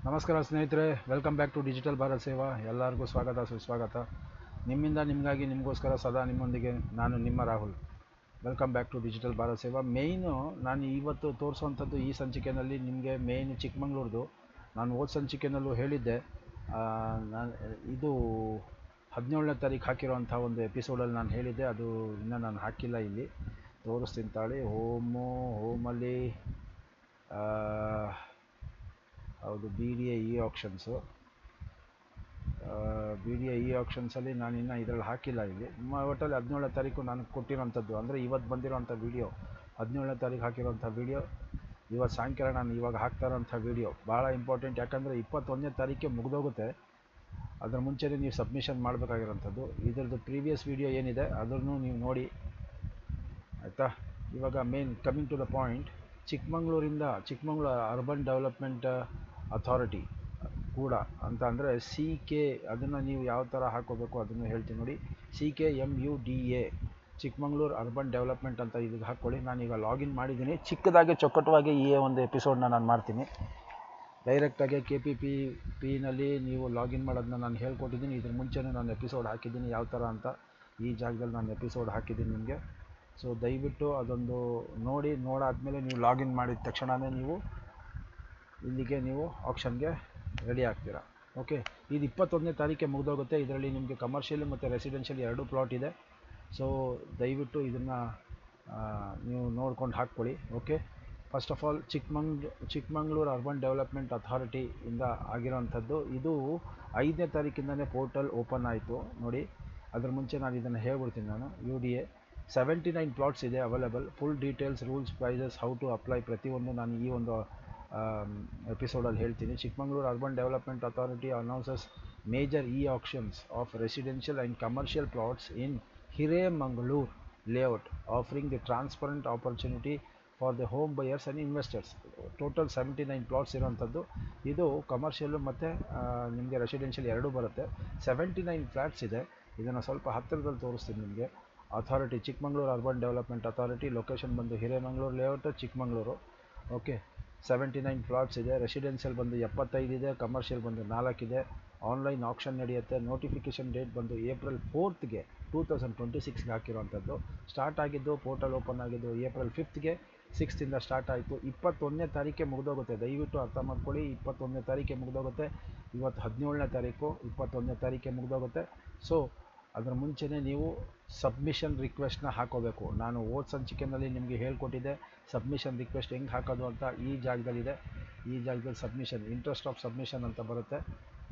ನಮಸ್ಕಾರ ಸ್ನೇಹಿತರೆ, welcome back to digital Bharat Seva. ಎಲ್ಲರಿಗೂ ಸ್ವಾಗತ ಸುಸ್ವಾಗತ. ನಿಮ್ಮಿಂದ ನಿಮಗಾಗಿ ನಿಮಗೋಸ್ಕರ ಸದಾ ನಿಮ್ಮೊಂದಿಗೆ ನಾನು ನಿಮ್ಮ Rahul. Welcome back to digital Bharat Seva. ಮೇಯ್ನು ನಾನು ಇವತ್ತು ತೋರಿಸುವಂಥದ್ದು ಈ ಸಂಚಿಕೆಯಲ್ಲಿ ನಿಮಗೆ ಮೇಯ್ನ್ ಚಿಕ್ಕಮಂಗ್ಳೂರ್ದು. ನಾನು ಹೋದ ಸಂಚಿಕೆಯಲ್ಲೂ ಹೇಳಿದ್ದೆ, ನಾನು ಇದು 17ನೇ ತಾರೀಕು ಹಾಕಿರೋಂಥ ಒಂದು ಎಪಿಸೋಡಲ್ಲಿ ನಾನು ಹೇಳಿದ್ದೆ. ಅದು ಇನ್ನೂ ನಾನು ಹಾಕಿಲ್ಲ, ಇಲ್ಲಿ ತೋರಿಸ್ತೀನಿ ತಾಳಿ. ಹೋಮಲ್ಲಿ ಹೌದು, BDA ಆಕ್ಷನ್ಸು. BDA ಆಕ್ಷನ್ಸಲ್ಲಿ ನಾನು ಇನ್ನೂ ಇದರಲ್ಲಿ ಹಾಕಿಲ್ಲ. ಇಲ್ಲಿ ಒಟ್ಟಲ್ಲಿ 17ನೇ ತಾರೀಕು ನಾನು ಕೊಟ್ಟಿರೋಂಥದ್ದು, ಅಂದರೆ ಇವತ್ತು ಬಂದಿರೋಂಥ ವೀಡಿಯೋ 17ನೇ ತಾರೀಕು ಹಾಕಿರೋಂಥ ವೀಡಿಯೋ. ಇವತ್ತು ಸಾಯಂಕಾಲ ನಾನು ಇವಾಗ ಹಾಕ್ತಾ ಇರೋಂಥ ವೀಡಿಯೋ ಭಾಳ ಇಂಪಾರ್ಟೆಂಟ್. ಯಾಕಂದರೆ 21ನೇ ತಾರೀಕಿಗೆ ಮುಗಿದೋಗುತ್ತೆ. ಅದರ ಮುಂಚೆನೇ ನೀವು ಸಬ್ಮಿಷನ್ ಮಾಡಬೇಕಾಗಿರೋಂಥದ್ದು. ಇದರದ್ದು ಪ್ರೀವಿಯಸ್ ವೀಡಿಯೋ ಏನಿದೆ ಅದನ್ನು ನೀವು ನೋಡಿ, ಆಯಿತಾ. ಇವಾಗ main coming to the point, Chikkamagaluru urban development authority ಕೂಡ ಅಂತ ಅಂದರೆ CK, ಅದನ್ನು ನೀವು ಯಾವ ಥರ ಹಾಕೋಬೇಕು ಅದನ್ನು ಹೇಳ್ತೀನಿ ನೋಡಿ. CKMUDA, ಚಿಕ್ಕಮಂಗ್ಳೂರು ಅರ್ಬನ್ ಡೆವಲಪ್ಮೆಂಟ್ ಅಂತ ಇದಕ್ಕೆ ಹಾಕ್ಕೊಳ್ಳಿ. ನಾನೀಗ ಲಾಗಿನ್ ಮಾಡಿದ್ದೀನಿ. ಚಿಕ್ಕದಾಗಿ ಚೊಕ್ಕಟವಾಗಿ ಈ ಒಂದು ಎಪಿಸೋಡನ್ನ ನಾನು ಮಾಡ್ತೀನಿ. ಡೈರೆಕ್ಟಾಗಿ KPPನಲ್ಲಿ ನೀವು ಲಾಗಿನ್ ಮಾಡೋದನ್ನ ನಾನು ಹೇಳ್ಕೊಟ್ಟಿದ್ದೀನಿ. ಇದ್ರ ಮುಂಚೆನೂ ನಾನು ಎಪಿಸೋಡ್ ಹಾಕಿದ್ದೀನಿ ಯಾವ ಥರ ಅಂತ. ಈ ಜಾಗದಲ್ಲಿ ನಾನು ಎಪಿಸೋಡ್ ಹಾಕಿದ್ದೀನಿ ನಿಮಗೆ. ಸೊ ದಯವಿಟ್ಟು ಅದೊಂದು ನೋಡಾದ್ಮೇಲೆ ನೀವು ಲಾಗಿನ್ ಮಾಡಿದ ತಕ್ಷಣವೇ ನೀವು ಇಲ್ಲಿಗೆ ನೀವು ಆಕ್ಷನ್ಗೆ ರೆಡಿ ಆಗ್ತೀರಾ. ಓಕೆ, ಇದು 21ನೇ ತಾರೀಕಿಗೆ ಮುಗಿದೋಗುತ್ತೆ. ಇದರಲ್ಲಿ ನಿಮಗೆ ಕಮರ್ಷಿಯಲ್ ಮತ್ತು ರೆಸಿಡೆನ್ಷಿಯಲ್ 2 ಪ್ಲಾಟ್ ಇದೆ. ಸೊ ದಯವಿಟ್ಟು ಇದನ್ನು ನೀವು ನೋಡ್ಕೊಂಡು ಹಾಕ್ಕೊಳ್ಳಿ. Okay, first of all Chikkamagaluru urban development ಅಥಾರಿಟಿಯಿಂದ ಆಗಿರೋವಂಥದ್ದು. ಇದು 5ನೇ ತಾರೀಕಿಂದನೇ ಪೋರ್ಟಲ್ ಓಪನ್ ಆಯಿತು ನೋಡಿ. ಅದ್ರ ಮುಂಚೆ ನಾನು ಇದನ್ನು ಹೇಳ್ಬಿಡ್ತೀನಿ. ನಾನು UDA 79 ಪ್ಲಾಟ್ಸ್ ಇದೆ available. Full details, rules, prices, how to apply ಪ್ರತಿಯೊಂದು ನಾನು ಈ ಒಂದು ಎಪಿಸೋಡಲ್ಲಿ ಹೇಳ್ತೀನಿ. Chikkamagaluru urban development authority announces major auctions of residential and commercial plots in Hiremagaluru layout, offering the transparent opportunity for the home buyers and investors. Total 79 plots ಇರೋವಂಥದ್ದು. ಇದು ಕಮರ್ಷಿಯಲ್ಲು ಮತ್ತು ನಿಮಗೆ ರೆಸಿಡೆನ್ಷಿಯಲ್ 2 ಬರುತ್ತೆ. 79 ಫ್ಲ್ಯಾಟ್ಸ್ ಇದೆ. ಇದನ್ನು ಸ್ವಲ್ಪ ಹತ್ತಿರದಲ್ಲಿ ತೋರಿಸ್ತೀನಿ ನಿಮಗೆ. Authority Chikmagalur urban development authority, location ಬಂದು ಹಿರೇಮಂಗಳೂರು ಲೇಔಟ್, ಚಿಕ್ಕಮಂಗ್ಳೂರು. ಓಕೆ, 79 ಪ್ಲಾಟ್ಸ್ ಇದೆ. ರೆಸಿಡೆನ್ಷಿಯಲ್ ಬಂದು 75 ಇದೆ. ಕಮರ್ಷಿಯಲ್ ಬಂದು 4 ಇದೆ. ಆನ್ಲೈನ್ ಆಕ್ಷನ್ ನಡೆಯುತ್ತೆ. ನೋಟಿಫಿಕೇಷನ್ ಡೇಟ್ ಬಂದು April 4th 2026ಗೆ ಹಾಕಿರೋವಂಥದ್ದು. ಸ್ಟಾರ್ಟ್ ಆಗಿದ್ದು, ಪೋರ್ಟಲ್ ಓಪನ್ ಆಗಿದ್ದು April 5th 6th ಸ್ಟಾರ್ಟ್ ಆಯಿತು. 21ನೇ ತಾರೀಕಿಗೆ ಮುಗಿದೋಗುತ್ತೆ. ದಯವಿಟ್ಟು ಅರ್ಥ ಮಾಡ್ಕೊಳ್ಳಿ, 21ನೇ ತಾರೀಕಿಗೆ ಮುಗಿದೋಗುತ್ತೆ. ಇವತ್ತು 17ನೇ ತಾರೀಕು, 21ನೇ ತಾರೀಕಿಗೆ ಮುಗಿದೋಗುತ್ತೆ. ಸೊ ಅದರ ಮುಂಚೆನೇ ನೀವು ಸಬ್ಮಿಷನ್ ರಿಕ್ವೆಸ್ಟ್ನ ಹಾಕೋಬೇಕು. ನಾನು ಹೋದ ಸಂಚಿಕೆಯಲ್ಲಿ ನಿಮಗೆ ಹೇಳ್ಕೊಟ್ಟಿದ್ದೆ ಸಬ್ಮಿಷನ್ ರಿಕ್ವೆಸ್ಟ್ ಹೆಂಗೆ ಹಾಕೋದು ಅಂತ. ಈ ಜಾಗದಲ್ಲಿದೆ. ಈ ಜಾಗದಲ್ಲಿ ಸಬ್ಮಿಷನ್, ಇಂಟ್ರೆಸ್ಟ್ ಆಫ್ ಸಬ್ಮಿಷನ್ ಅಂತ ಬರುತ್ತೆ.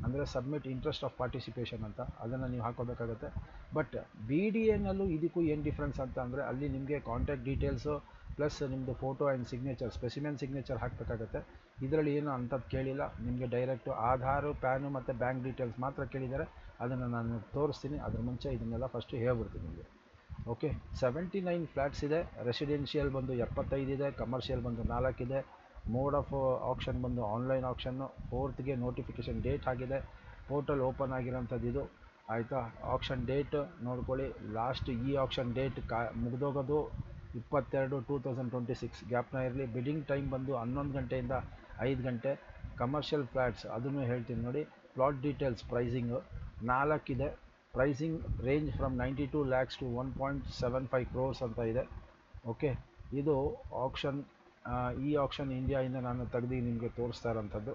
ಅಂದರೆ ಸಬ್ಮಿಟ್ ಇಂಟ್ರೆಸ್ಟ್ ಆಫ್ ಪಾರ್ಟಿಸಿಪೇಷನ್ ಅಂತ, ಅದನ್ನು ನೀವು ಹಾಕೋಬೇಕಾಗುತ್ತೆ. ಬಟ್ BDAನಲ್ಲೂ ಇದಕ್ಕೂ ಏನು ಡಿಫ್ರೆನ್ಸ್ ಅಂತ ಅಂದರೆ, ಅಲ್ಲಿ ನಿಮಗೆ ಕಾಂಟ್ಯಾಕ್ಟ್ ಡೀಟೇಲ್ಸು ಪ್ಲಸ್ ನಿಮ್ಮದು photo and signature, specimen signature ಹಾಕಬೇಕಾಗುತ್ತೆ. ಇದರಲ್ಲಿ ಏನು ಅಂಥದ್ದು ಕೇಳಿಲ್ಲ. ನಿಮಗೆ ಡೈರೆಕ್ಟು ಆಧಾರು, ಪ್ಯಾನು ಮತ್ತು ಬ್ಯಾಂಕ್ ಡೀಟೇಲ್ಸ್ ಮಾತ್ರ ಕೇಳಿದ್ದಾರೆ. ಅದನ್ನು ನಾನು ತೋರಿಸ್ತೀನಿ. ಅದ್ರ ಮುಂಚೆ ಇದನ್ನೆಲ್ಲ ಫಸ್ಟು ಹೇಳ್ಬಿಡ್ತೀನಿ ನಿಮಗೆ. ಓಕೆ, 79 ಫ್ಲ್ಯಾಟ್ಸ್ ಇದೆ. ರೆಸಿಡೆನ್ಷಿಯಲ್ ಬಂದು 75 ಇದೆ. ಕಮರ್ಷಿಯಲ್ ಬಂದು 4 ಇದೆ. ಮೋಡ್ ಆಫ್ ಆಕ್ಷನ್ ಬಂದು ಆನ್ಲೈನ್ ಆಕ್ಷನ್ನು. 4th ನೋಟಿಫಿಕೇಷನ್ ಡೇಟ್ ಆಗಿದೆ. ಪೋರ್ಟಲ್ ಓಪನ್ ಆಗಿರೋಂಥದ್ದು ಇದು, ಆಯಿತಾ. ಆಕ್ಷನ್ ಡೇಟ್ ನೋಡ್ಕೊಳ್ಳಿ. ಲಾಸ್ಟ್ ಆಕ್ಷನ್ ಡೇಟ್ ಮುಗಿದೋಗೋದು 22/2026. ಗ್ಯಾಪ್ನ ಇರಲಿ. ಬಿಡ್ಡಿಂಗ್ ಟೈಮ್ ಬಂದು 11 ಗಂಟೆಯಿಂದ 5 ಗಂಟೆ. ಕಮರ್ಷಿಯಲ್ ಫ್ಲ್ಯಾಟ್ಸ್ ಅದನ್ನು ಹೇಳ್ತೀನಿ ನೋಡಿ. ಪ್ಲಾಟ್ ಡೀಟೇಲ್ಸ್, ಪ್ರೈಸಿಂಗು 4 ಇದೆ. Pricing range from 92 lakhs to 1.75 crores ಅಂತ ಇದೆ. ಓಕೆ, ಇದು ಆಕ್ಷನ್. ಆಕ್ಷನ್ ಇಂಡಿಯಾಯಿಂದ ನಾನು ತೆಗೆದು ನಿಮಗೆ ತೋರಿಸ್ತಾ ಇರೋಂಥದ್ದು.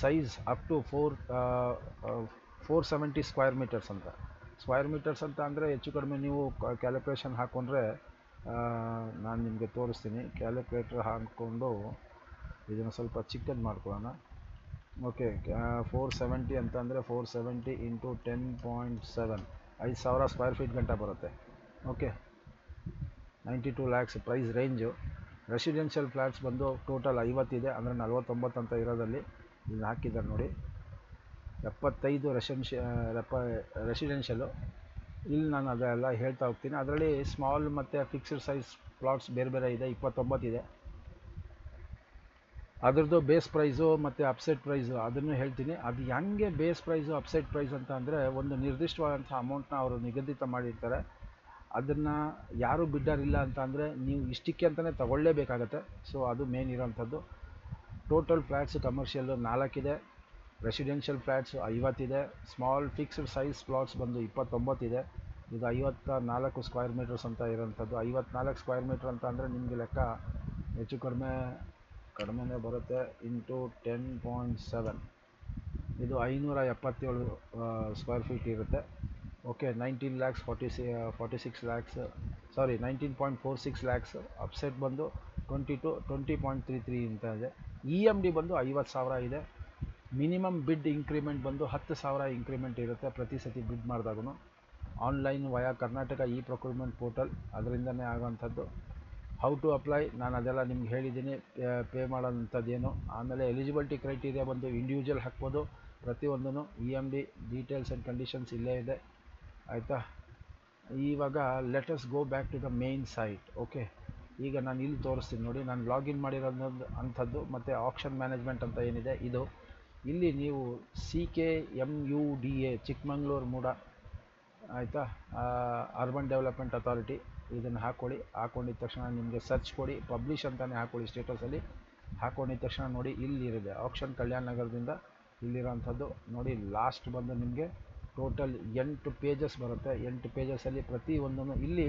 Size up to 470 square metres ಅಂತ. ಸ್ಕ್ವೇರ್ ಮೀಟರ್ಸ್ ಅಂತ ಅಂದರೆ ಹೆಚ್ಚು ಕಡಿಮೆ ನೀವು ಕ್ಯಾಲ್ಕುಲೇಷನ್ ಹಾಕ್ಕೊಂಡ್ರೆ, ನಾನು ನಿಮಗೆ ತೋರಿಸ್ತೀನಿ. ಕ್ಯಾಲ್ಕುಲೇಟರ್ ಹಾಕ್ಕೊಂಡು ಇದನ್ನು ಸ್ವಲ್ಪ ಚಿಕ್ಕದು ಮಾಡ್ಕೊಳ್ಳೋಣ. ಓಕೆ, 470 ಅಂತ ಅಂದರೆ 470 × 10.7, 5,000 ಸ್ಕ್ವೇರ್ ಫೀಟ್ ಗಂಟ ಬರುತ್ತೆ. Okay, 92 lakhs price range. Residential flats ಬಂದು ಟೋಟಲ್ 50 ಇದೆ. ಅಂದರೆ 49 ಅಂತ ಇರೋದಲ್ಲಿ ಇದನ್ನು ಹಾಕಿದ್ದಾರೆ ನೋಡಿ. 75 ರೆಸಿಡೆನ್ಷಿಯಲು. ಇಲ್ಲಿ ನಾನು ಅದೆಲ್ಲ ಹೇಳ್ತಾ ಹೋಗ್ತೀನಿ. ಅದರಲ್ಲಿ ಸ್ಮಾಲ್ ಮತ್ತು ಫಿಕ್ಸ್ಡ್ ಸೈಜ್ ಪ್ಲಾಟ್ಸ್ ಬೇರೆ ಬೇರೆ ಇದೆ. 29 ಇದೆ. ಅದರದ್ದು ಬೇಸ್ ಪ್ರೈಸು ಮತ್ತು ಅಪ್ಸೆಟ್ ಪ್ರೈಸು ಅದನ್ನು ಹೇಳ್ತೀನಿ. ಅದು ಹೆಂಗೆ ಬೇಸ್ ಪ್ರೈಸು ಅಪ್ಸೆಟ್ ಪ್ರೈಸ್ ಅಂತ ಅಂದರೆ, ಒಂದು ನಿರ್ದಿಷ್ಟವಾದಂಥ ಅಮೌಂಟ್ನ ಅವರು ನಿಗದಿತ ಮಾಡಿರ್ತಾರೆ. ಅದನ್ನು ಯಾರೂ ಬಿಡ್ಡರ್ ಇಲ್ಲ ಅಂತ ಅಂದರೆ ನೀವು ಇಷ್ಟಕ್ಕೆ ಅಂತಲೇ ತಗೊಳ್ಳೇಬೇಕಾಗತ್ತೆ. ಸೊ ಅದು ಮೇನ್ ಇರೋಂಥದ್ದು. ಟೋಟಲ್ ಫ್ಲ್ಯಾಟ್ಸು ಕಮರ್ಷಿಯಲ್ಲು 4 ಇದೆ. ರೆಸಿಡೆನ್ಷಿಯಲ್ ಫ್ಲ್ಯಾಟ್ಸು 50 ಇದೆ. ಸ್ಮಾಲ್ ಫಿಕ್ಸ್ಡ್ ಸೈಜ್ ಪ್ಲಾಟ್ಸ್ ಬಂದು 29 ಇದೆ. ಇದು 54 ಸ್ಕ್ವೇರ್ ಮೀಟರ್ಸ್ ಅಂತ ಇರೋಂಥದ್ದು. 54 ಸ್ಕ್ವೇರ್ ಮೀಟ್ರ್ ಅಂತ ಅಂದರೆ ನಿಮಗೆ ಲೆಕ್ಕ ಹೆಚ್ಚು ಕಡಿಮೆನೇ ಬರುತ್ತೆ. ಇಂಟು 10.7 ಇದು 577 ಸ್ಕ್ವೇರ್ ಫೀಟ್ ಇರುತ್ತೆ. ಓಕೆ, 19 19.46 ಲ್ಯಾಕ್ಸ್. ಅಪ್ಸೆಟ್ ಬಂದು 20.33 ಅಂತ ಇದೆ. EMD ಬಂದು 50,000 ಇದೆ. ಮಿನಿಮಮ್ ಬಿಡ್ ಇಂಕ್ರಿಮೆಂಟ್ ಬಂದು 10,000 ಇಂಕ್ರಿಮೆಂಟ್ ಇರುತ್ತೆ ಪ್ರತಿ ಸತಿ ಬಿಡ್ ಮಾಡಿದಾಗೂ. Online via Karnataka procurement portal, ಅದರಿಂದನೇ ಆಗೋವಂಥದ್ದು. ಹೌ ಟು ಅಪ್ಲೈ ನಾನು ಅದೆಲ್ಲ ನಿಮ್ಗೆ ಹೇಳಿದ್ದೀನಿ, ಪೇ ಮಾಡೋಂಥದ್ದೇನು. ಆಮೇಲೆ ಎಲಿಜಿಬಿಲಿಟಿ ಕ್ರೈಟೀರಿಯಾ ಬಂದು ಇಂಡಿವಿಜುವಲ್ ಹಾಕ್ಬೋದು ಪ್ರತಿಯೊಂದೂ. EMD ಡೀಟೇಲ್ಸ್ ಆ್ಯಂಡ್ ಕಂಡೀಷನ್ಸ್ ಇಲ್ಲೇ ಇದೆ, ಆಯಿತಾ. ಇವಾಗ let us go back to the main site. Okay, ಈಗ ನಾನು ಇಲ್ಲಿ ತೋರಿಸ್ತೀನಿ ನೋಡಿ. ನಾನು ಲಾಗಿನ್ ಮಾಡಿರೋದು ಅಂಥದ್ದು ಮತ್ತು ಆಪ್ಷನ್ ಮ್ಯಾನೇಜ್ಮೆಂಟ್ ಅಂತ ಏನಿದೆ ಇದು. ಇಲ್ಲಿ ನೀವು CKMUDA ಚಿಕ್ಕಮಂಗ್ಳೂರು ಮೂಡ, ಆಯಿತಾ, ಅರ್ಬನ್ ಡೆವಲಪ್ಮೆಂಟ್ ಅಥಾರಿಟಿ, ಇದನ್ನು ಹಾಕ್ಕೊಂಡಿದ್ದ ತಕ್ಷಣ ನಿಮಗೆ ಸರ್ಚ್ ಕೊಡಿ, ಪಬ್ಲಿಷ್ ಅಂತಲೇ ಹಾಕ್ಕೊಳ್ಳಿ. ಸ್ಟೇಟಸಲ್ಲಿ ಹಾಕ್ಕೊಂಡಿದ್ದ ತಕ್ಷಣ ನೋಡಿ ಇಲ್ಲಿರುತ್ತೆ ಆಪ್ಷನ್ ಕಲ್ಯಾಣ ನಗರದಿಂದ ಇಲ್ಲಿರೋಂಥದ್ದು ನೋಡಿ. ಲಾಸ್ಟ್ ಬಂದು ನಿಮಗೆ ಟೋಟಲ್ 8 ಪೇಜಸ್ ಬರುತ್ತೆ. 8 ಪೇಜಸಲ್ಲಿ ಪ್ರತಿಯೊಂದೂ ಇಲ್ಲಿ